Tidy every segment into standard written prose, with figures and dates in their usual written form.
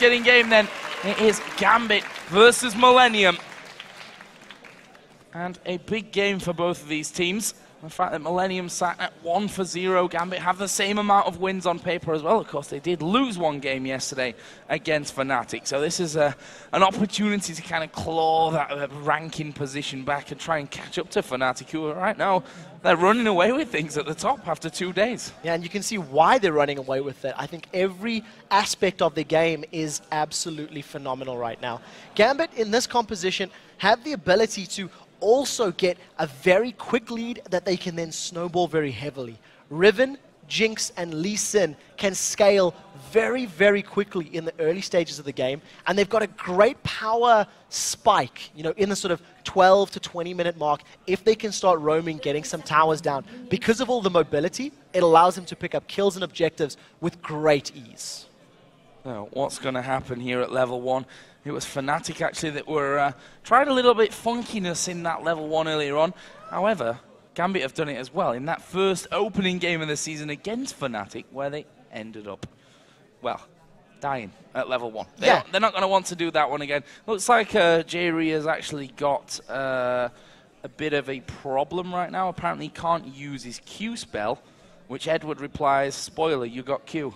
get in game then. It is Gambit versus Millennium. And a big game for both of these teams. The fact that Millennium sat at 1-0, Gambit have the same amount of wins on paper as well. Of course, they did lose one game yesterday against Fnatic. So this is an opportunity to kind of claw that ranking position back and try and catch up to Fnatic, who right now, they're running away with things at the top after 2 days. Yeah, and you can see why they're running away with it. I think every aspect of the game is absolutely phenomenal right now. Gambit, in this composition, have the ability to also get a very quick lead that they can then snowball very heavily. Riven, Jinx, and Lee Sin can scale very, very quickly in the early stages of the game, and they've got a great power spike, you know, in the sort of 12 to 20 minute mark. If they can start roaming, getting some towers down, because of all the mobility, it allows them to pick up kills and objectives with great ease. Now, what's going to happen here at level 1? It was Fnatic actually that were trying a little bit funkiness in that level 1 earlier on. However, Gambit have done it as well in that first opening game of the season against Fnatic, where they ended up, well, dying at level 1. They're not going to want to do that one again. Looks like Jerry has actually got a bit of a problem right now. Apparently he can't use his Q spell, which Edward replies, spoiler, you got Q.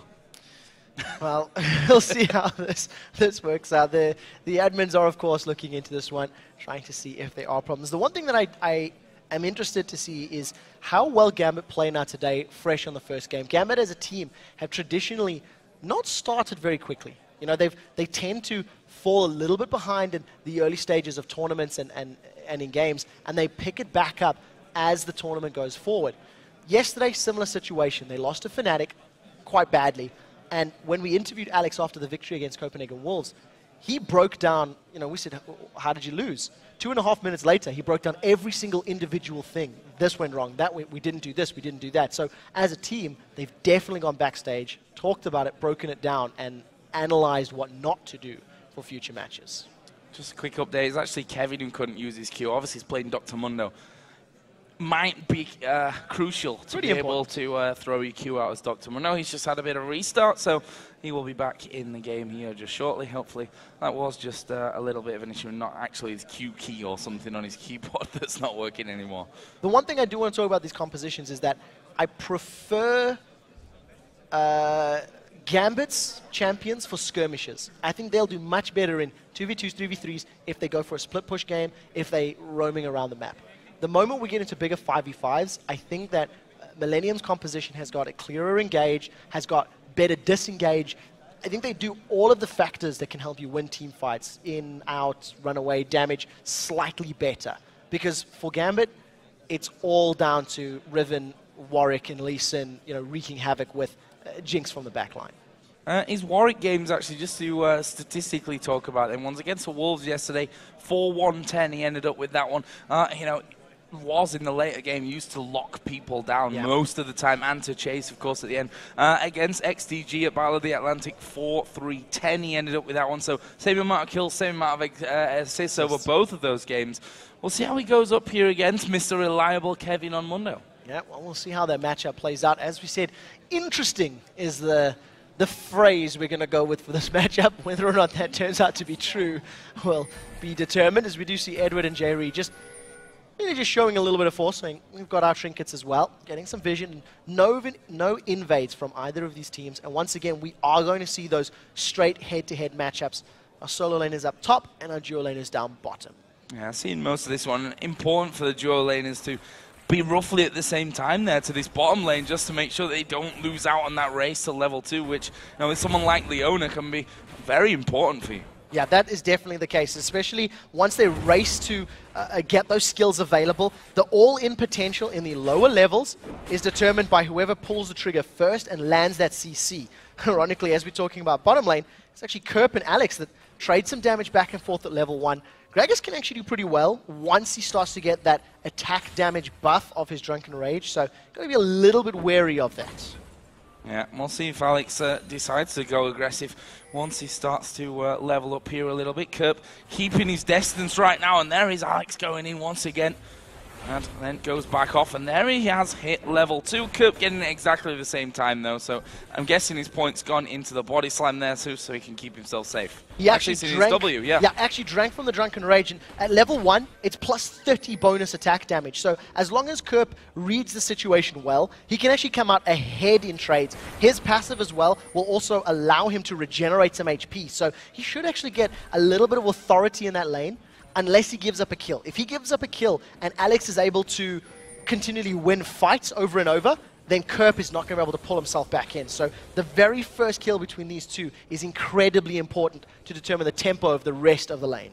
Well, we'll see how this works out. The admins are, of course, looking into this one, trying to see if there are problems. The one thing that I am interested to see is how well Gambit play now today, fresh on the first game. Gambit as a team have traditionally not started very quickly. You know, they tend to fall a little bit behind in the early stages of tournaments and in games, and they pick it back up as the tournament goes forward. Yesterday, similar situation. They lost to Fnatic quite badly. And when we interviewed Alex after the victory against Copenhagen Wolves, he broke down, you know, we said, how did you lose? 2.5 minutes later, he broke down every single individual thing. This went wrong, that we didn't do this, we didn't do that. So as a team, they've definitely gone backstage, talked about it, broken it down, and analyzed what not to do for future matches. Just a quick update. It's actually Kevin who couldn't use his Q. Obviously, he's playing Dr. Mundo. Might be crucial to be able to throw your Q out as Dr. Mundo. He's just had a bit of a restart, so he will be back in the game here just shortly, hopefully. That was just a little bit of an issue, not actually his Q key or something on his keyboard that's not working anymore. The one thing I do want to talk about these compositions is that I prefer Gambit's champions for skirmishes. I think they'll do much better in 2v2s, 3v3s if they go for a split push game, if they roaming around the map. The moment we get into bigger 5v5s, I think that Millennium's composition has got a clearer engage, has got better disengage. I think they do all of the factors that can help you win team fights, in, out, run away, damage, slightly better. Because for Gambit, it's all down to Riven, Warwick, and Lee Sin, you know, wreaking havoc with Jinx from the backline. His Warwick games, actually, just to statistically talk about them, ones against the Wolves yesterday, 4-1-10, he ended up with that one. You know, was in the later game used to lock people down most of the time and to chase, of course, at the end. Against XDG at Battle of the Atlantic, 4-3-10, he ended up with that one. So same amount of kills, same amount of assists over both of those games. We'll see how he goes up here against Mr. Reliable Kevin on Mundo. Yeah, well, we'll see how that matchup plays out. As we said, interesting is the phrase we're going to go with for this matchup. Whether or not that turns out to be true will be determined, as we do see Edward and Jerry just showing a little bit of force, saying we've got our trinkets as well, getting some vision. No invades from either of these teams, and once again, we are going to see those straight head-to-head matchups. Our solo laners up top, and our duo laners down bottom. Yeah, I've seen most of this one. Important for the duo laners to be roughly at the same time there to this bottom lane, just to make sure they don't lose out on that race to level 2, which, you know, with someone like Leona can be very important for you. Yeah, that is definitely the case, especially once they race to get those skills available. The all-in potential in the lower levels is determined by whoever pulls the trigger first and lands that CC. Ironically, as we're talking about bottom lane, it's actually Kerp and Alex that trade some damage back and forth at level 1. Gragas can actually do pretty well once he starts to get that attack damage buff of his Drunken Rage, so got to be a little bit wary of that. Yeah, we'll see if Alex decides to go aggressive once he starts to level up here a little bit. Kerp keeping his distance right now, and there is Alex going in once again. And then goes back off, and there he has hit level 2. Coop getting it exactly the same time, though, so I'm guessing his point's gone into the body slam there, too, so he can keep himself safe. He actually drank, his W, yeah. Yeah, actually drank from the Drunken Rage, and at level 1, it's plus 30 bonus attack damage, so as long as Coop reads the situation well, he can actually come out ahead in trades. His passive as well will also allow him to regenerate some HP, so he should actually get a little bit of authority in that lane, unless he gives up a kill. If he gives up a kill and Alex is able to continually win fights over and over, then Kerp is not going to be able to pull himself back in. So the very first kill between these two is incredibly important to determine the tempo of the rest of the lane.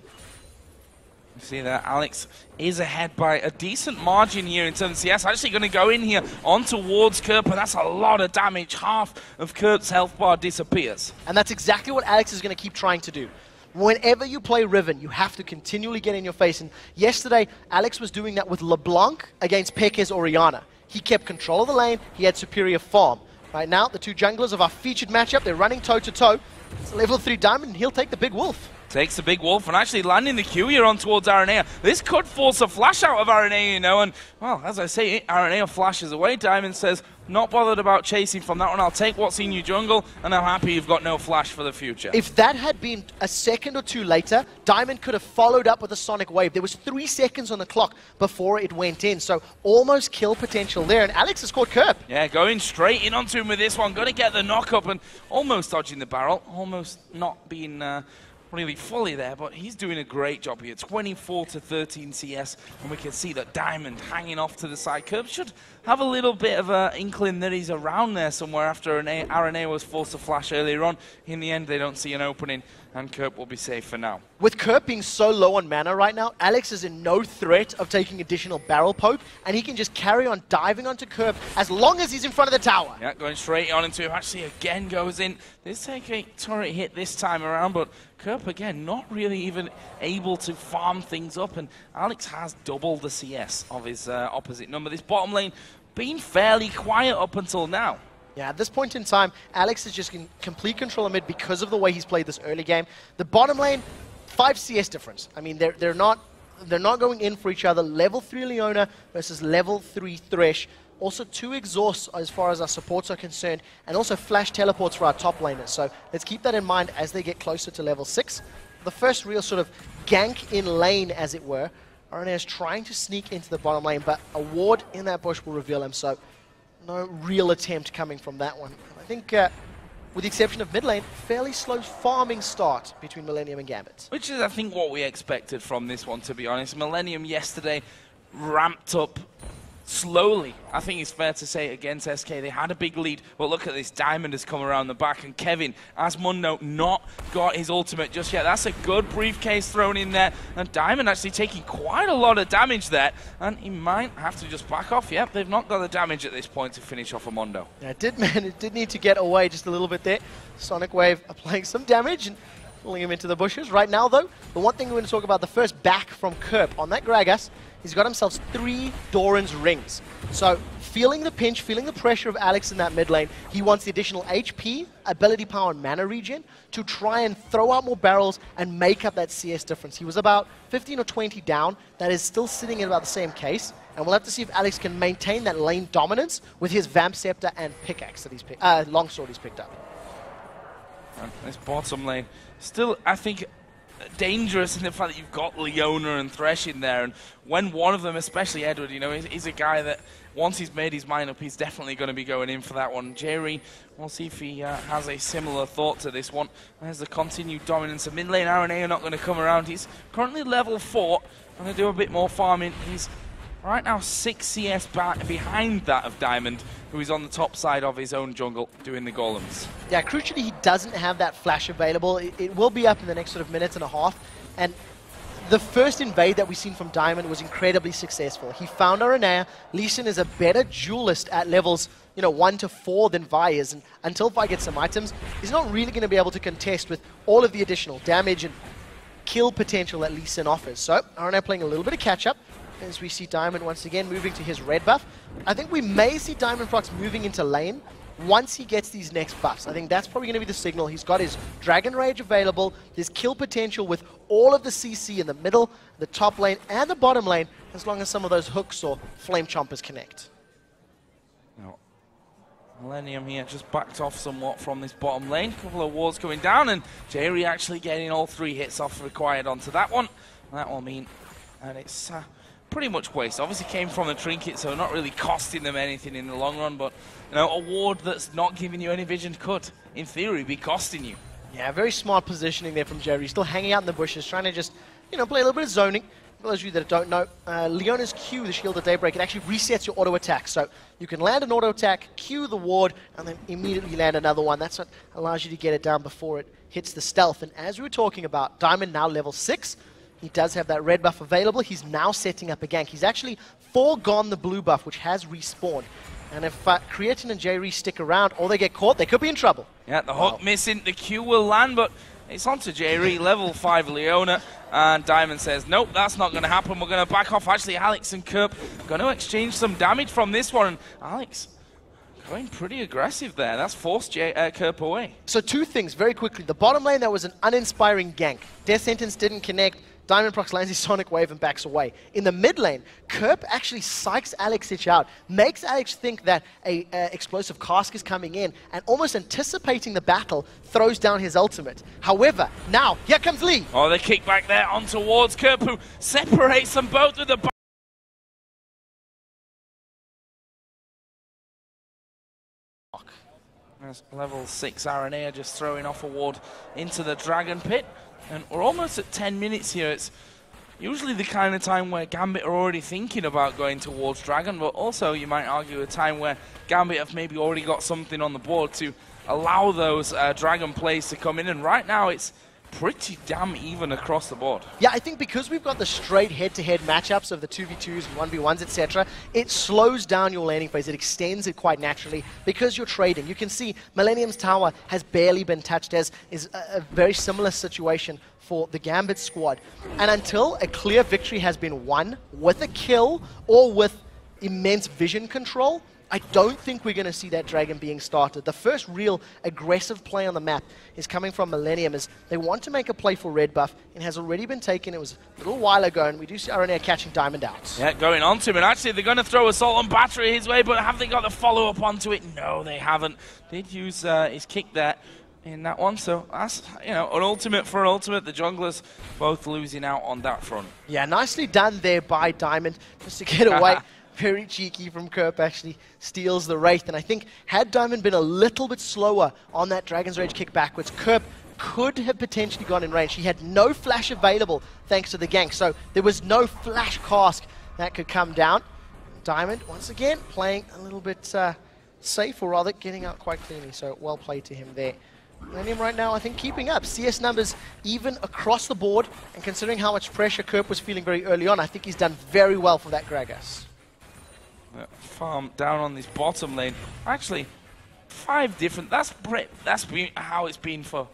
You see that Alex is ahead by a decent margin here in terms of CS. Actually going to go in here on towards Kerp, and that's a lot of damage. Half of Kerp's health bar disappears. And that's exactly what Alex is going to keep trying to do. Whenever you play Riven, you have to continually get in your face. And yesterday, Alex was doing that with LeBlanc against Pekez Oriana. He kept control of the lane. He had superior farm. Right now, the two junglers of our featured matchup, they're running toe-to-toe. It's a level 3 diamond, and he'll take the big wolf. Takes the big wolf and actually landing the Q here on towards Aranea. This could force a flash out of Aranea, you know, and, well, as I say, Aranea flashes away. Diamond says, not bothered about chasing from that one. I'll take what's in your jungle, and I'm happy you've got no flash for the future. If that had been a second or two later, Diamond could have followed up with a Sonic Wave. There was 3 seconds on the clock before it went in, so almost kill potential there, and Alex has caught Kerp. Yeah, going straight in onto him with this one. Going to get the knock up and almost dodging the barrel, almost not being really fully there, but he's doing a great job here. 24 to 13 CS, and we can see that Diamond hanging off to the side. Kerp should have a little bit of an inkling that he's around there somewhere after Aranea was forced to flash earlier on. In the end, they don't see an opening, and Kerp will be safe for now. With Kerp being so low on mana right now, Alex is in no threat of taking additional barrel poke, and he can just carry on diving onto Kerp as long as he's in front of the tower. Yeah, going straight on into him. Actually, again goes in. This take a turret hit this time around, but Kerp, again, not really even able to farm things up, and Alex has doubled the CS of his opposite number. This bottom lane been fairly quiet up until now. Yeah, at this point in time, Alex is just in complete control of mid because of the way he's played this early game. The bottom lane, 5 CS difference. I mean, they're not going in for each other. Level 3 Leona versus level 3 Thresh. Also 2 exhausts as far as our supports are concerned, and also flash teleports for our top laners. So let's keep that in mind as they get closer to level 6. The first real sort of gank in lane, as it were. Aranea is trying to sneak into the bottom lane, but a ward in that bush will reveal him, so no real attempt coming from that one. I think, with the exception of mid lane, fairly slow farming start between Millennium and Gambit. Which is, I think, what we expected from this one, to be honest. Millennium yesterday ramped up slowly, I think it's fair to say, against SK. They had a big lead, but look at this. Diamond has come around the back, and Kevin, as Mundo, not got his ultimate just yet. That's a good briefcase thrown in there, and Diamond actually taking quite a lot of damage there, and he might have to just back off. Yep, they've not got the damage at this point to finish off a Mundo. Yeah, it did need to get away just a little bit there. Sonic Wave applying some damage and pulling him into the bushes. Right now, though, the one thing we're going to talk about, the first back from Kerp on that Gragas, he's got himself 3 Doran's rings. So, feeling the pinch, feeling the pressure of Alex in that mid lane, he wants the additional HP, ability power, and mana regen to try and throw out more barrels and make up that CS difference. He was about 15 or 20 down. That is still sitting in about the same case. And we'll have to see if Alex can maintain that lane dominance with his Vamp Scepter and pickaxe that he's longsword he's picked up. And this bottom lane, still, I think, dangerous in the fact that you've got Leona and Thresh in there, and when one of them, especially Edward, you know, he's a guy that once he's made his mind up, he's definitely going to be going in for that one. Jerry, we'll see if he has a similar thought to this one. There's the continued dominance of mid lane. Aranea not going to come around. He's currently level 4, going to do a bit more farming. He's right now 6 CS behind that of Diamond, who is on the top side of his own jungle doing the golems. Yeah, crucially, he doesn't have that flash available. It will be up in the next sort of minute and a half. And the first invade that we've seen from Diamond was incredibly successful. He found Aranea. Lee Sin is a better duelist at levels, 1 to 4 than Vi is. And until Vi gets some items, he's not really going to be able to contest with all of the additional damage and kill potential that Lee Sin offers. So Aranea playing a little bit of catch-up, as we see Diamond once again moving to his red buff. I think we may see Diamond Fox moving into lane once he gets these next buffs. I think that's probably going to be the signal. He's got his Dragon Rage available, there's kill potential with all of the CC in the middle, the top lane, and the bottom lane, as long as some of those hooks or flame chompers connect. Now, Millennium here just backed off somewhat from this bottom lane. A couple of wards coming down, and Jerry actually getting all 3 hits off required onto that one. That will mean, and it's pretty much waste. Obviously came from the trinket, so not really costing them anything in the long run, but you know, a ward that's not giving you any vision could, in theory, be costing you. Yeah, very smart positioning there from Jerry. Still hanging out in the bushes, trying to just, you know, play a little bit of zoning. For those of you that don't know, Leona's Q, the Shield of Daybreak, it actually resets your auto attack. So you can land an auto attack, Q the ward, and then immediately land another one. That's what allows you to get it down before it hits the stealth. And as we were talking about, Diamond now level 6. He does have that red buff available. He's now setting up a gank. He's actually foregone the blue buff, which has respawned. And if Creatine and Jerry stick around or they get caught, they could be in trouble. Yeah, the hook missing. The Q will land, but it's onto Jerry, level 5 Leona. And Diamond says, nope, that's not going to happen. We're going to back off. Actually, Alex and Kerp going to exchange some damage from this one. And Alex going pretty aggressive there. That's forced Kerp away. So 2 things very quickly. The bottom lane, that was an uninspiring gank. Death Sentence didn't connect. Diamond procs lands his Sonic Wave and backs away. In the mid lane, Kerp actually psychs Alex out, makes Alex think that a explosive cask is coming in, and almost anticipating the battle, throws down his ultimate. However, now, here comes Lee. Oh, the kick back there on towards Kerp, who separates them both with the... There's level 6 RNA just throwing off a ward into the Dragon Pit. And we're almost at 10 minutes here. It's usually the kind of time where Gambit are already thinking about going towards Dragon, but also you might argue a time where Gambit have maybe already got something on the board to allow those Dragon plays to come in. And right now it's pretty damn even across the board. Yeah, I think because we've got the straight head-to-head matchups of the 2v2s, 1v1s, etc., it slows down your landing phase. It extends it quite naturally because you're trading. You can see Millennium's tower has barely been touched, as is a very similar situation for the Gambit squad. And until a clear victory has been won with a kill or with immense vision control, I don't think we're going to see that Dragon being started. The first real aggressive play on the map is coming from Millennium, as they want to make a play for red buff. It has already been taken. It was a little while ago, and we do see RNA catching Diamond out. Yeah, going on to him, and actually they're going to throw Assault and Battery his way, but have they got the follow-up onto it? No, they haven't. Did use his kick there in that one, so that's, you know, an ultimate for an ultimate. The junglers both losing out on that front. Yeah, nicely done there by Diamond, just to get away. Very cheeky from Kerp, actually steals the Wraith. And I think had Diamond been a little bit slower on that Dragon's Rage kick backwards, Kerp could have potentially gone in range. He had no flash available thanks to the gank, so there was no flash cask that could come down. Diamond, once again, playing a little bit safe, or rather getting out quite cleanly, so well played to him there. Millennium right now, I think, keeping up. CS numbers even across the board, and considering how much pressure Kerp was feeling very early on, I think he's done very well for that Gragas. Farm down on this bottom lane. Actually, 5 different. That's been how it's been for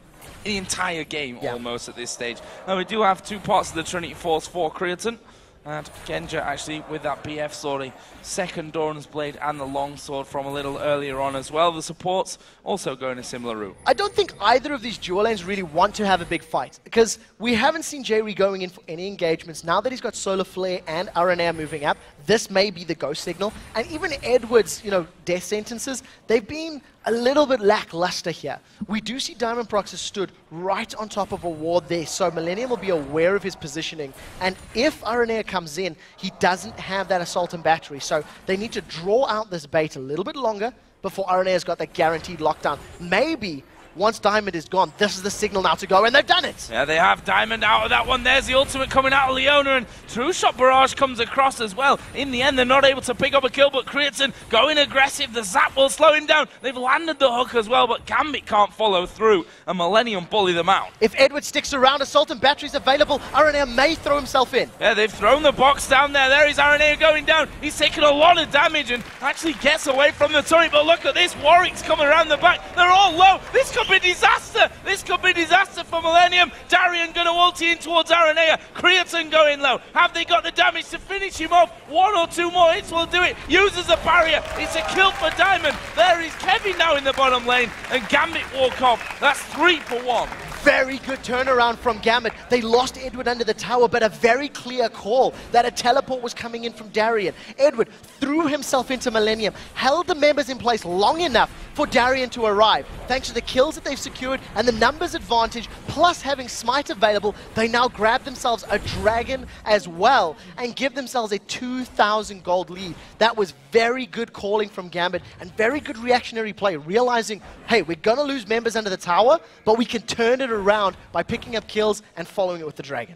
the entire game almost at this stage. Now we do have 2 parts of the Trinity Force for Creatine. And Genja actually with that BF sword, a second Doran's Blade and the long sword from a little earlier on as well. The supports also going a similar route. I don't think either of these dual lanes really want to have a big fight, because we haven't seen Jerry going in for any engagements. Now that he's got Solar Flare and RNA moving up, this may be the go signal. And even Edward's, you know, death sentences, they've been a little bit lackluster here. We do see Diamond Prox has stood right on top of a ward there, so Millennium will be aware of his positioning. And if RNA comes in, he doesn't have that Assault and Battery, so they need to draw out this bait a little bit longer before RNA's got that guaranteed lockdown. Maybe once Diamond is gone, this is the signal now to go, and they've done it! Yeah, they have Diamond out of that one. There's the ultimate coming out of Leona, and True Shot Barrage comes across as well. In the end, they're not able to pick up a kill, but Creatine going aggressive. The Zap will slow him down. They've landed the hook as well, but Gambit can't follow through, and Millennium bully them out. If Edward sticks around, Assault and Battery's available. RNA may throw himself in. Yeah, they've thrown the box down there. There is RNA going down. He's taken a lot of damage and actually gets away from the turret, but look at this. Warwick's coming around the back. They're all low. This could be disaster. This could be disaster for Millennium. Darian going to ulti in towards Aranea. Creatine going low. Have they got the damage to finish him off? One or two more hits will do it. Uses a barrier. It's a kill for Diamond. There is Kevin now in the bottom lane. And Gambit walk off. That's 3 for 1. Very good turnaround from Gambit. They lost Edward under the tower, but a very clear call that a teleport was coming in from Darian. Edward threw himself into Millennium, held the members in place long enough for Darian to arrive. Thanks to the kills that they've secured and the numbers advantage, plus having Smite available, they now grab themselves a dragon as well and give themselves a 2,000 gold lead. That was very good calling from Gambit and very good reactionary play, realizing, hey, we're going to lose members under the tower, but we can turn it around by picking up kills and following it with the dragon.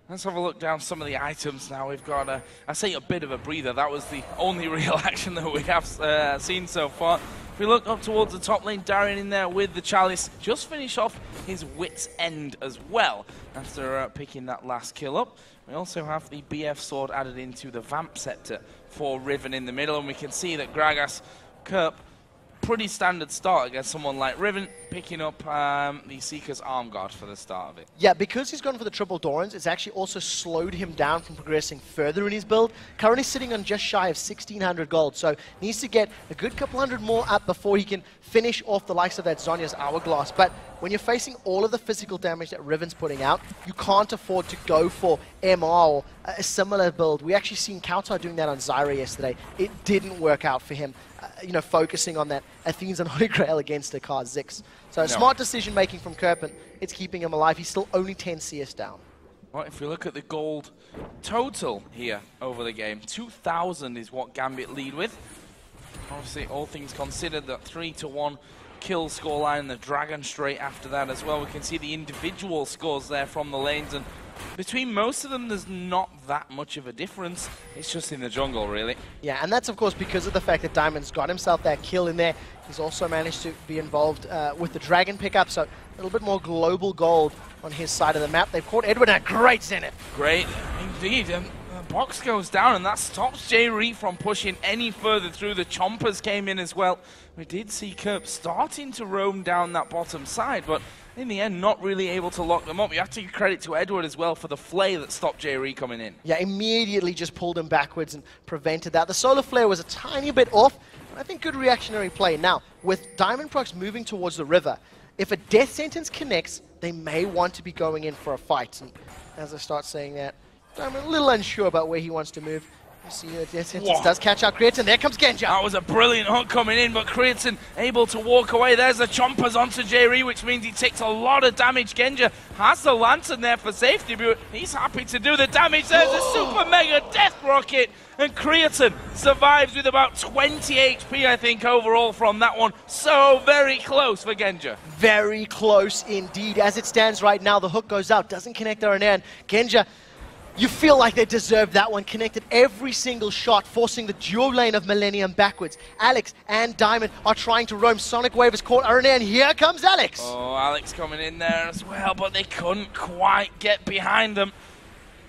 Let's have a look down some of the items now. We've got, I say, a bit of a breather. That was the only real action that we have seen so far. If we look up towards the top lane, Darian in there with the Chalice. Just finished off his Wit's End as well after picking that last kill up. We also have the BF sword added into the Vamp Scepter for Riven in the middle. And we can see that Gragas, Kerp, pretty standard start against someone like Riven, picking up the Seeker's Arm Guard for the start of it. Yeah, because he's gone for the triple Dorans, it's actually also slowed him down from progressing further in his build. Currently sitting on just shy of 1,600 gold, so needs to get a good couple hundred more up before he can finish off the likes of that Zhonya's Hourglass. But when you're facing all of the physical damage that Riven's putting out, you can't afford to go for MR or a similar build. We actually seen Kautar doing that on Zyra yesterday. It didn't work out for him. You know, focusing on that Athene's and Holy Grail against the Kha'Zix. So smart decision making from Kerpen. It's keeping him alive. He's still only 10 CS down. Well, if we look at the gold total here over the game, 2,000 is what Gambit lead with. Obviously, all things considered, that 3 to 1 kill scoreline, the Dragon straight after that as well. We can see the individual scores there from the lanes, and between most of them, there's not that much of a difference. It's just in the jungle, really. Yeah, and that's, of course, because of the fact that Diamond's got himself that kill in there. He's also managed to be involved with the Dragon pickup, so a little bit more global gold on his side of the map. They've caught Edward at great Zenith. Great, indeed. The box goes down, and that stops J-Ree from pushing any further through. The Chompers came in as well. We did see Kerp starting to roam down that bottom side, but in the end, not really able to lock them up. You have to give credit to Edward as well for the flare that stopped J-Ree coming in. Yeah, immediately just pulled him backwards and prevented that. The solar flare was a tiny bit off, but I think good reactionary play. Now, with Diamond Procs moving towards the river, if a death sentence connects, they may want to be going in for a fight. And as I start saying that, I'm a little unsure about where he wants to move. You see the death sentence does catch out Creatine. There comes Genja. That was a brilliant hook coming in, but Creatine able to walk away. There's the Chompers onto J-Ree, which means he takes a lot of damage. Genja has the Lantern there for safety, but he's happy to do the damage. There's a super mega death rocket, and Creatine survives with about 20 HP, I think, overall from that one. So very close for Genja. Very close indeed. As it stands right now, the hook goes out, doesn't connect Aranea, and Genja, you feel like they deserved that one. Connected every single shot, forcing the dual lane of Millennium backwards. Alex and Diamond are trying to roam. Sonic Wave has caught Aranea, and here comes Alex. Oh, Alex coming in there as well, but they couldn't quite get behind them.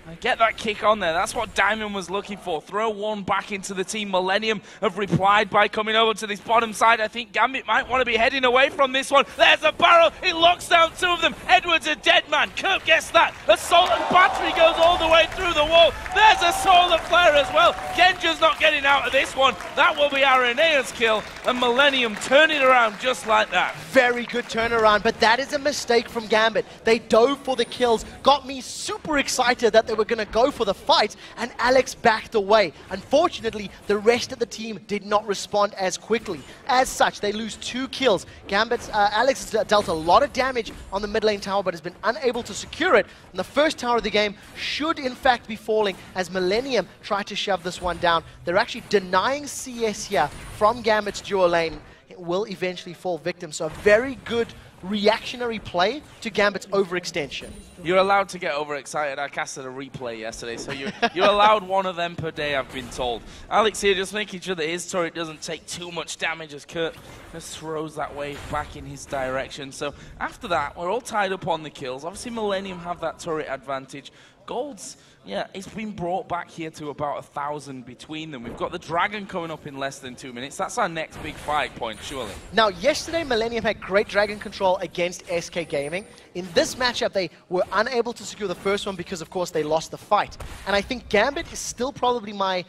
And get that kick on there. That's what Diamond was looking for. Throw one back into the team. Millennium have replied by coming over to this bottom side. I think Gambit might want to be heading away from this one. There's a barrel. It locks down two of them. Edward's a dead man. Kerp gets that. Assault and battery goes all the way through the wall. There's a solar flare as well. Genja's not getting out of this one. That will be Arenea's kill. And Millennium turn it around just like that. Very good turnaround, but that is a mistake from Gambit. They dove for the kills. Got me super excited that they were going to go for the fight, and Alex backed away. Unfortunately, the rest of the team did not respond as quickly. As such, they lose 2 kills. Alex has dealt a lot of damage on the mid lane tower, but has been unable to secure it. And the first tower of the game should, in fact, be falling as Millennium try to shove this one down. They're actually denying CS here from Gambit's dual lane. It will eventually fall victim. So a very good reactionary play to Gambit's overextension. You're allowed to get overexcited. I casted a replay yesterday, so you're allowed one of them per day, I've been told. Alex here just making sure that his turret doesn't take too much damage as Kurt just throws that wave back in his direction. So after that, we're all tied up on the kills. Obviously, Millennium have that turret advantage. Gold's, yeah, it's been brought back here to about 1,000 between them. We've got the Dragon coming up in less than 2 minutes. That's our next big fight point, surely. Now, yesterday, Millennium had great Dragon control against SK Gaming. In this matchup, they were unable to secure the first one because, of course, they lost the fight. And I think Gambit is still probably my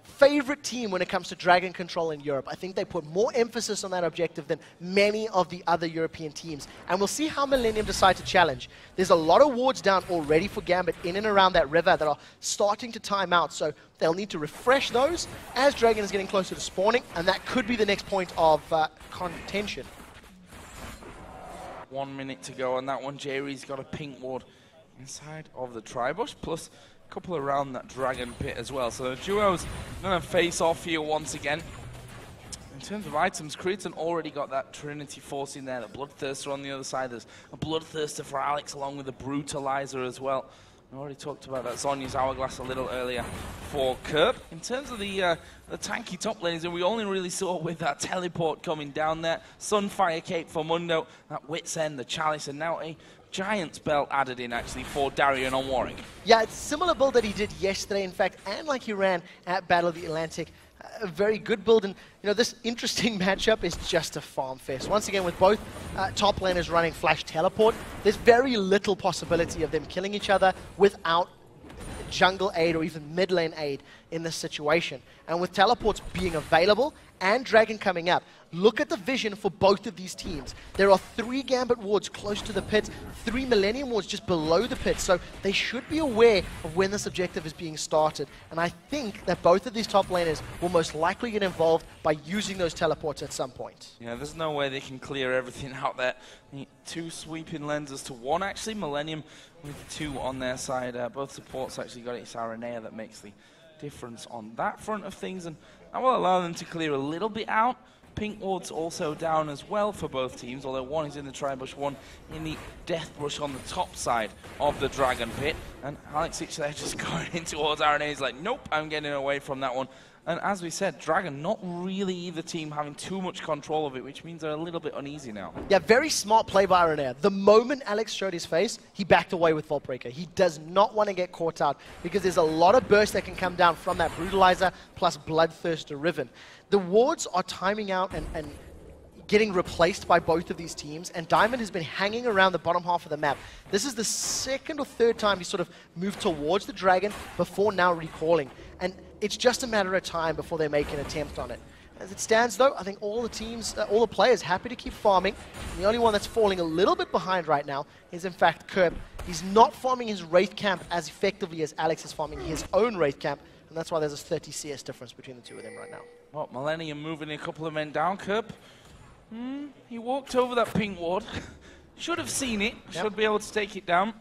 favorite team when it comes to Dragon control in Europe. I think they put more emphasis on that objective than many of the other European teams. And we'll see how Millennium decide to challenge. There's a lot of wards down already for Gambit in and around that river that are starting to time out. So they'll need to refresh those as Dragon is getting closer to spawning. And that could be the next point of contention. 1 minute to go on that one. Jerry's got a pink ward inside of the Tribush, plus couple around that Dragon pit as well. So the duo's going to face off here once again. In terms of items, Cretan already got that Trinity Force in there, the Bloodthirster on the other side. There's a Bloodthirster for Alex along with the Brutalizer as well. I already talked about that Zhonya's Hourglass a little earlier for Kerb. In terms of the tanky top lanes, and we only really saw with that teleport coming down there, Sunfire Cape for Mundo, that Wit's End, the Chalice, and now a Giant's Belt added in actually for Darian on Warwick. Yeah, it's a similar build that he did yesterday, in fact, and like he ran at Battle of the Atlantic. A very good build, and you know, this interesting matchup is just a farm fest. Once again, with both top laners running Flash Teleport, there's very little possibility of them killing each other without jungle aid or even mid lane aid in this situation. And with teleports being available and Dragon coming up, look at the vision for both of these teams. There are 3 Gambit wards close to the pit, 3 Millennium wards just below the pit, so they should be aware of when this objective is being started. And I think that both of these top laners will most likely get involved by using those teleports at some point. Yeah, there's no way they can clear everything out there. 2 sweeping lenses to 1 actually. Millennium with 2 on their side. Both supports actually got it. It's Aranea that makes the difference on that front of things, and that will allow them to clear a little bit out. Pink ward's also down as well for both teams, although one is in the Tribush, one in the Death Brush on the top side of the Dragon Pit. And Alex Itch there just going in towards Aranea. He's like, nope, I'm getting away from that one. And as we said, Dragon not really either team having too much control of it, which means they're a little bit uneasy now. Yeah, very smart play by Aranea. The moment Alex showed his face, he backed away with Vault Breaker. He does not want to get caught out because there's a lot of burst that can come down from that Brutalizer plus Bloodthirster Riven. The wards are timing out and getting replaced by both of these teams, and Diamond has been hanging around the bottom half of the map. This is the 2nd or 3rd time he sort of moved towards the Dragon before now recalling. And it's just a matter of time before they make an attempt on it. As it stands, though, I think all the teams, all the players happy to keep farming. And the only one that's falling a little bit behind right now is, in fact, Kerb. He's not farming his Wraith Camp as effectively as Alex is farming his own Wraith Camp, and that's why there's a 30 CS difference between the two of them right now. Well, Millennium moving a couple of men down. Kerb, he walked over that pink ward. Should have seen it. Yep. Should be able to take it down.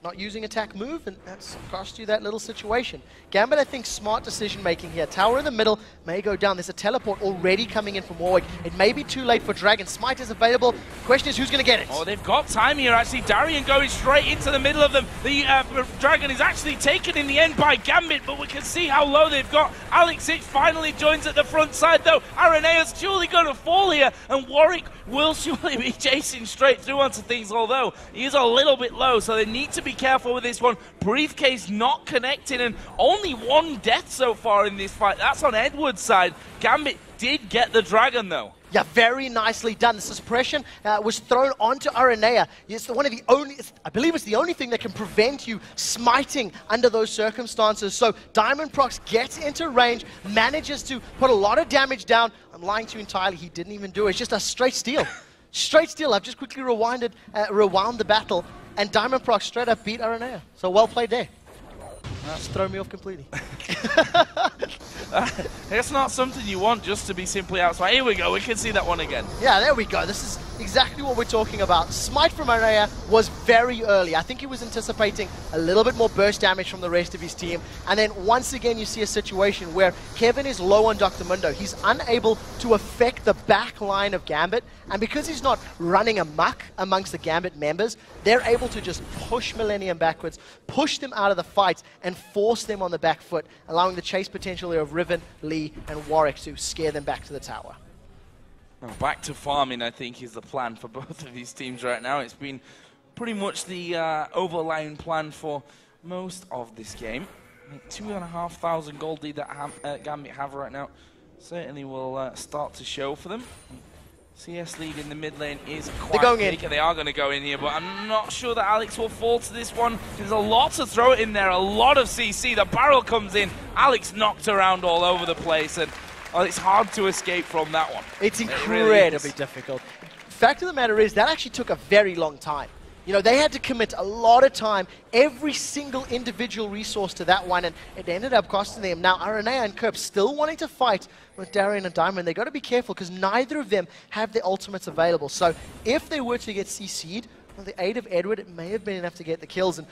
Not using attack move, and that's cost you that little situation. Gambit, I think, smart decision making here. Tower in the middle may go down. There's a teleport already coming in from Warwick. It may be too late for Dragon. Smite is available. Question is, who's going to get it? Oh, they've got time here, actually. Darian going straight into the middle of them. The Dragon is actually taken in the end by Gambit, but we can see how low they've got. Alex Itch finally joins at the front side, though. Arenea's surely going to fall here, and Warwick will surely be chasing straight through onto things, although he is a little bit low, so they need to be careful with this one. Briefcase not connecting, and only 1 death so far in this fight. That's on Edward's side. Gambit did get the Dragon, though. Yeah, very nicely done. The suppression was thrown onto Aranea. It's one of the only, I believe it's the only thing that can prevent you smiting under those circumstances. So Diamond Prox gets into range, manages to put a lot of damage down. I'm lying to you entirely. He didn't even do it. It's just a straight steal. Straight steal. I've just quickly rewound the battle, and Diamond Prox straight up beat Aranea. So well played there. That's thrown me off completely. It's not something you want just to be simply outside. Here we go, we can see that one again. Yeah, there we go. This is exactly what we're talking about. Smite from Aranea was very early. I think he was anticipating a little bit more burst damage from the rest of his team. And then once again, you see a situation where Kevin is low on Dr. Mundo. He's unable to affect the back line of Gambit. And because he's not running amok amongst the Gambit members, they're able to just push Millennium backwards, push them out of the fight, and force them on the back foot, allowing the chase potential of Riven, Lee, and Warwick to scare them back to the tower. Well, back to farming, I think, is the plan for both of these teams right now. It's been pretty much the overlying plan for most of this game. 2,500 gold lead that Gambit have right now certainly will start to show for them. CS lead in the mid lane is quite big. They are going to go in here, but I'm not sure that Alex will fall to this one. There's a lot to throw it in there, a lot of CC. The barrel comes in. Alex knocked around all over the place, and it's hard to escape from that one. It's incredibly difficult. Fact of the matter is, that actually took a very long time. You know, they had to commit a lot of time, every single individual resource to that one, and it ended up costing them. Now, Aranea and Kerp still wanting to fight with Darien and Diamond. They got to be careful because neither of them have the ultimates available. So if they were to get CC'd, with the aid of Edward, it may have been enough to get the kills. And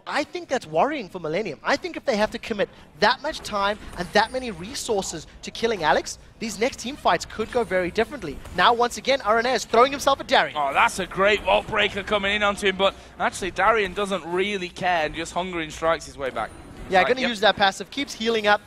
I think that's worrying for Millennium. I think if they have to commit that much time and that many resources to killing Alex, these next team fights could go very differently. Now, once again, Aranea is throwing himself at Darien. Oh, that's a great vault breaker coming in onto him, but actually Darien doesn't really care and just hungering strikes his way back. Yeah, going to use that passive, keeps healing up.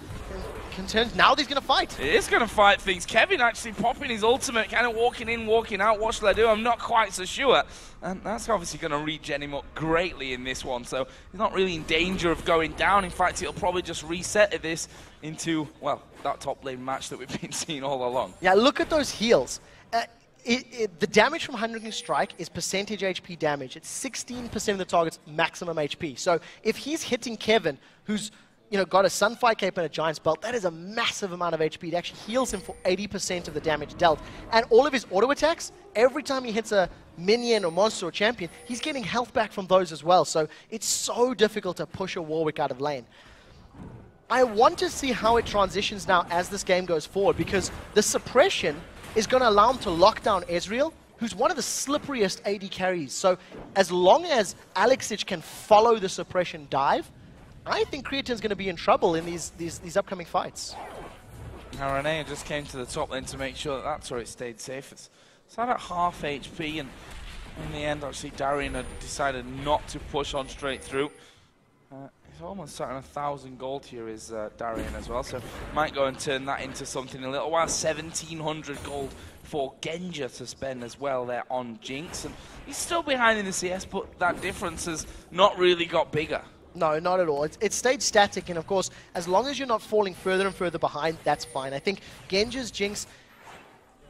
Now he's going to fight. He is going to fight things. Kevin actually popping his ultimate, kind of walking in, walking out. What shall I do? I'm not quite so sure. And that's obviously going to regen him up greatly in this one. So he's not really in danger of going down. In fact, he'll probably just reset this into, well, that top lane match that we've been seeing all along. Yeah, look at those heals. The damage from Hungering Strike is percentage HP damage. It's 16% of the target's maximum HP. So if he's hitting Kevin, who's got a Sunfire Cape and a Giant's Belt, that is a massive amount of HP. It actually heals him for 80% of the damage dealt. And all of his auto attacks, every time he hits a minion or monster or champion, he's getting health back from those as well. So it's so difficult to push a Warwick out of lane. I want to see how it transitions now as this game goes forward, because the suppression is going to allow him to lock down Ezreal, who's one of the slipperiest AD carries. So as long as Alexich can follow the suppression dive, I think Creatine's going to be in trouble in these upcoming fights. Now Renea just came to the top lane to make sure that turret stayed safe. It's at half HP, and in the end, actually, Darien had decided not to push on straight through. He's almost sat on 1,000 gold here, is Darien as well, so might go and turn that into something in a little while. 1,700 gold for Genja to spend as well there on Jinx, and he's still behind in the CS, but that difference has not really got bigger. No, not at all. It stayed static, and of course, as long as you're not falling further and further behind, that's fine. I think Genja's Jinx,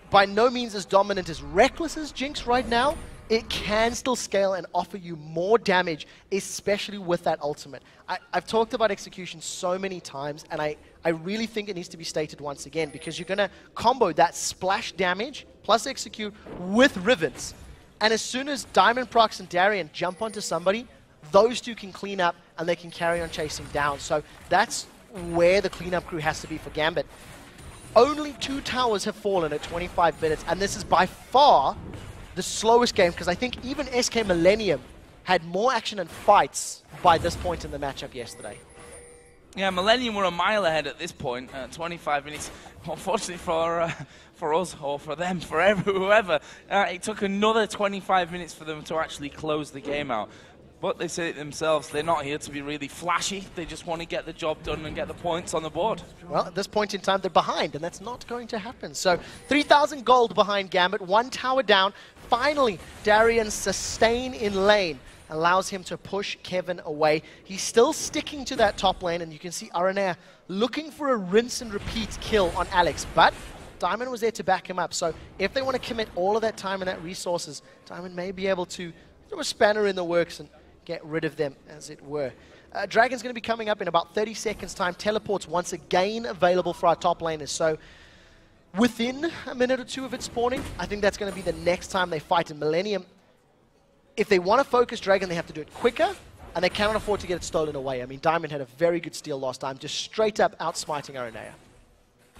by no means as dominant as Reckless as Jinx right now, it can still scale and offer you more damage, especially with that ultimate. I've talked about execution so many times, and I really think it needs to be stated once again, because you're going to combo that splash damage plus execute with Rivets. And as soon as Diamond Prox and Darien jump onto somebody, those two can clean up and they can carry on chasing down. So that's where the cleanup crew has to be for Gambit. Only 2 towers have fallen at 25 minutes, and this is by far the slowest game, because I think even SK Millennium had more action and fights by this point in the matchup yesterday. Yeah, Millennium were a mile ahead at this point, 25 minutes. Unfortunately for us, or for them, for whoever, it took another 25 minutes for them to actually close the game out. But they say it themselves, they're not here to be really flashy. They just want to get the job done and get the points on the board. Well, at this point in time, they're behind, and that's not going to happen. So 3,000 gold behind Gambit, 1 tower down. Finally, Darien's sustain in lane allows him to push Kevin away. He's still sticking to that top lane, and you can see Aranea looking for a rinse and repeat kill on Alex. But Diamond was there to back him up. So if they want to commit all of that time and that resources, Diamond may be able to throw a spanner in the works and get rid of them, as it were. Dragon's going to be coming up in about 30 seconds' time. Teleport's once again available for our top laners. So within a minute or two of it spawning, I think that's going to be the next time they fight in Millennium. If they want to focus Dragon, they have to do it quicker, and they cannot afford to get it stolen away. I mean, Diamond had a very good steal last time, just straight up outsmiting Aranea.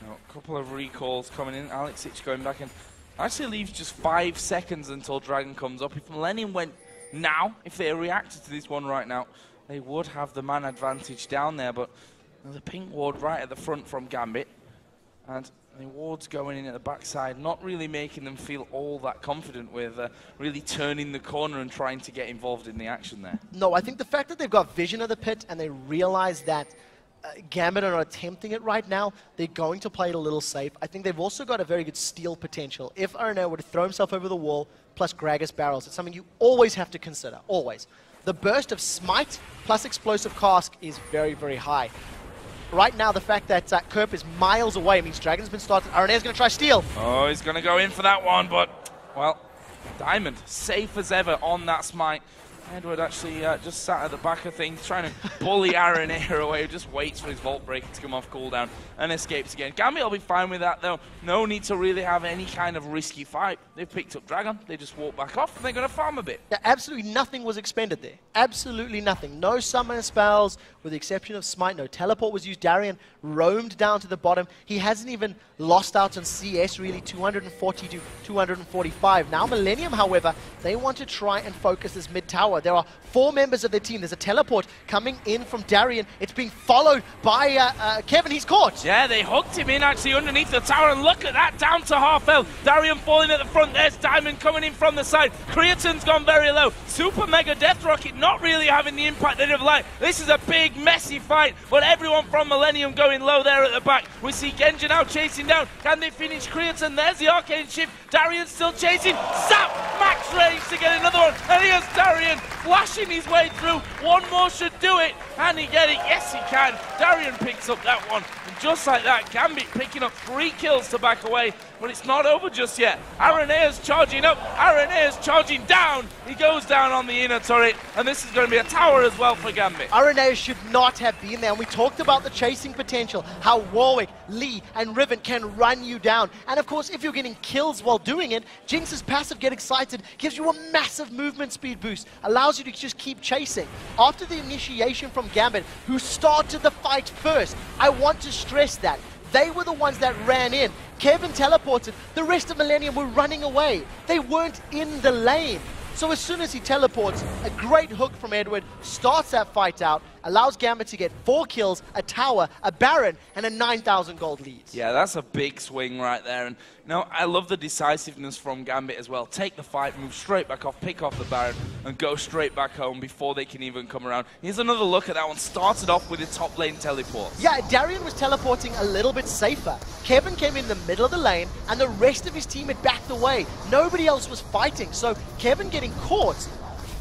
A couple of recalls coming in. Alexich going back and actually leaves just 5 seconds until Dragon comes up. If Millennium went now, if they reacted to this one right now, they would have the man advantage down there, but the pink ward right at the front from Gambit, and the ward's going in at the backside, not really making them feel all that confident with really turning the corner and trying to get involved in the action there. No, I think the fact that they've got vision of the pit and they realize that Gambit are not attempting it right now, they're going to play it a little safe. I think they've also got a very good steal potential. If Aranea were to throw himself over the wall, plus Gragas barrels, it's something you always have to consider, always. the burst of Smite plus Explosive Cask is very, very high. Right now, the fact that Kerp is miles away means Dragon's been started. RNA's going to try steal. Oh, he's going to go in for that one, but, well, Diamond, safe as ever on that Smite. Edward actually just sat at the back of things, trying to bully RNA away, who just waits for his Vault Breaker to come off cooldown and escapes again. Gambit will be fine with that, though. No need to really have any kind of risky fight. They've picked up Dragon, they just walk back off, and they're going to farm a bit. Yeah, absolutely nothing was expended there. Absolutely nothing. No summon spells, with the exception of Smite. No teleport was used. Darian roamed down to the bottom. He hasn't even lost out on CS, really, 240 to 245. Now Millennium, however, they want to try and focus this mid tower. There are 4 members of their team. There's a teleport coming in from Darian. It's being followed by Kevin. He's caught. Yeah, they hooked him in actually underneath the tower, and look at that, down to half health. Darian falling at the front. There's Diamond coming in from the side. Creatin's gone very low. Super Mega Death Rocket not really having the impact they'd have liked. This is a big, messy fight, but everyone from Millennium going low there at the back. We see Genja now chasing down. Can they finish Creatin? There's the Arcane Shift. Darian's still chasing. Zap! Max range to get another one. And here's Darian flashing his way through. One more should do it. Can he get it? Yes, he can. Darian picks up that one. And just like that, Gambit picking up 3 kills to back away. But it's not over just yet. Arenea's charging up. Arenea's charging down. He goes down on the inner turret. And this is going to be a tower as well for Gambit. Arenea should not have been there. And we talked about the chasing potential. How Warwick, Lee, and Riven can run you down. And of course, if you're getting kills while doing it, Jinx's passive Get Excited gives you a massive movement speed boost. Allows you to just keep chasing. After the initiation from Gambit, who started the fight first, I want to stress that. They were the ones that ran in. Kevin teleported. The rest of Millennium were running away. They weren't in the lane. So as soon as he teleports, a great hook from Edward starts that fight out, allows Gambit to get 4 kills, a tower, a Baron, and a 9,000 gold lead. Yeah, that's a big swing right there. And I love the decisiveness from Gambit as well. Take the fight, move straight back off, pick off the Baron, and go straight back home before they can even come around. Here's another look at that one. Started off with a top lane teleport. Yeah, Darian was teleporting a little bit safer. Kevin came in the middle of the lane, and the rest of his team had backed away. Nobody else was fighting, so Kevin getting caught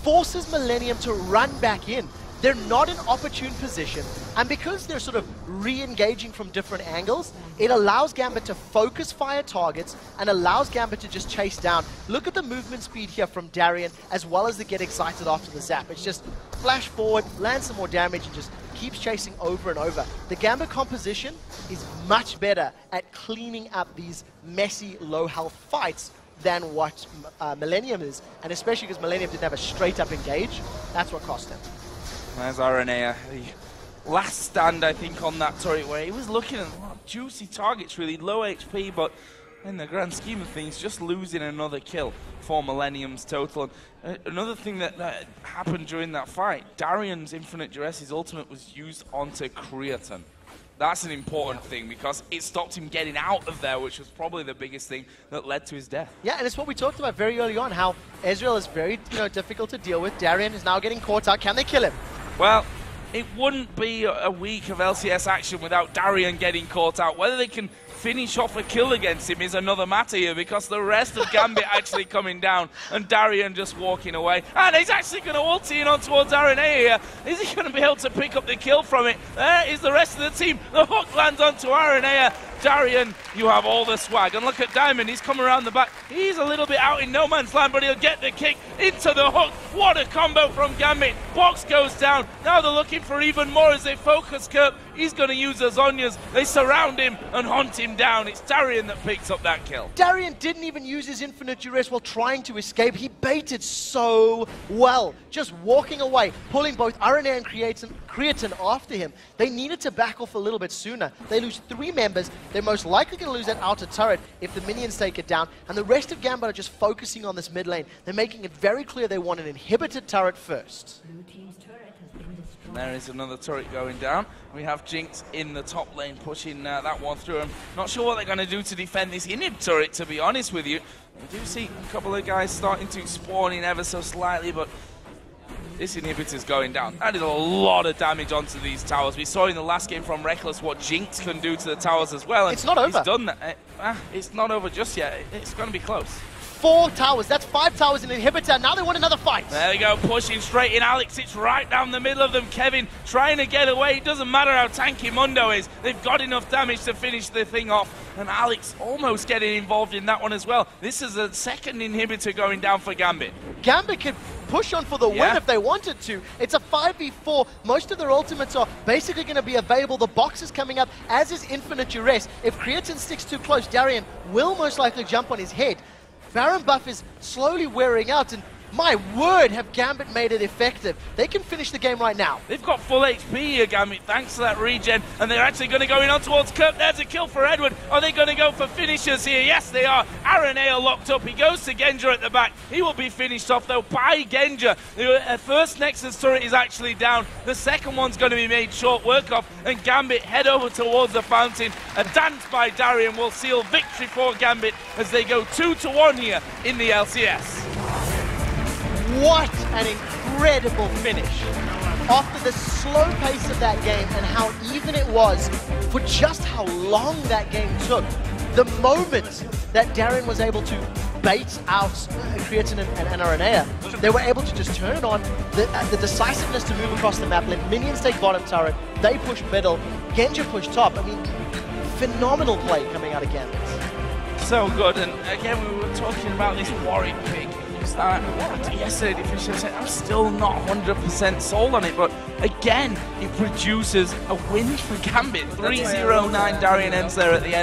forces Millennium to run back in. They're not in opportune position, and because they're sort of re-engaging from different angles, it allows Gambit to focus fire targets and allows Gambit to just chase down. Look at the movement speed here from Darian, as well as the Get Excited after the zap. It's just flash forward, land some more damage, and just keeps chasing over and over. The Gambit composition is much better at cleaning up these messy, low-health fights than what Millennium is, and especially because Millennium didn't have a straight-up engage. That's what cost him. There's Aranea, the last stand, I think, on that turret where he was looking at juicy targets, really low HP, but in the grand scheme of things, just losing another kill for Millennium's total. And another thing that happened during that fight, Darian's Infinite Duress, his ultimate, was used onto Creatin. That's an important thing because it stopped him getting out of there, which was probably the biggest thing that led to his death. Yeah, and it's what we talked about very early on, how Ezreal is very difficult to deal with. Darian is now getting caught out. Can they kill him? Well, it wouldn't be a week of LCS action without Darian getting caught out. Whether they can finish off a kill against him is another matter here, because the rest of Gambit actually coming down and Darian just walking away. And he's actually going to ulti in on towards Aranea here. Is he going to be able to pick up the kill from it? There is the rest of the team. The hook lands onto Aranea. Darian, you have all the swag. And look at Diamond, he's come around the back. He's a little bit out in no man's land, but he'll get the kick into the hook. What a combo from Gambit. Box goes down. Now they're looking for even more as they focus Kerp. He's going to use Azonias. They surround him and hunt him down. It's Darian that picks up that kill. Darian didn't even use his Infinite Duress while trying to escape. He baited so well, just walking away, pulling both Aranea and Creatin after him. They needed to back off a little bit sooner. They lose 3 members. They're most likely going to lose that outer turret if the minions take it down, and the rest of Gambit are just focusing on this mid lane. They're making it very clear they want an inhibited turret first. There is another turret going down. We have Jinx in the top lane pushing that one through. I'm not sure what they're going to do to defend this inhib turret, to be honest with you. We do see a couple of guys starting to spawn in ever so slightly, but this inhibitor's going down. That is a lot of damage onto these towers. We saw in the last game from Reckless what Jinx can do to the towers as well. And it's not over. He's done that. It's not over just yet. It's going to be close. 4 towers. That's 5 towers and inhibitor. Now they want another fight. There we go, pushing straight in. Alex, it's right down the middle of them. Kevin trying to get away. It doesn't matter how tanky Mundo is. They've got enough damage to finish the thing off. And Alex almost getting involved in that one as well. This is a second inhibitor going down for Gambit. Gambit could push on for the win if they wanted to. It's a 5v4. Most of their ultimates are basically going to be available. The box is coming up, as is Infinite Duress. If Creatine sticks too close, Darien will most likely jump on his head. Baron buff is slowly wearing out, and my word, have Gambit made it effective. They can finish the game right now. They've got full HP here, Gambit, thanks to that regen, and they're actually going to go in on towards Kirk. There's a kill for Edward. Are they going to go for finishers here? Yes, they are. Aranea locked up. He goes to Genja at the back. He will be finished off, though, by Genja. The first Nexus turret is actually down. The second one's going to be made short work of, and Gambit head over towards the fountain. A dance by Darien will seal victory for Gambit as they go 2-1 here in the LCS. What an incredible finish. After the slow pace of that game and how even it was for just how long that game took, the moment that Darien was able to bait out Creatine and Aranea, they were able to just turn it on, the decisiveness to move across the map, let minions take bottom turret, they push middle, Genja push top. I mean, phenomenal play coming out of Gambit. So good, and again we were talking about this Warwick pick. Yesterday, the official said I'm still not 100% sold on it, but again, it produces a win for Gambit. 3-0-9 Darien ends there at the end.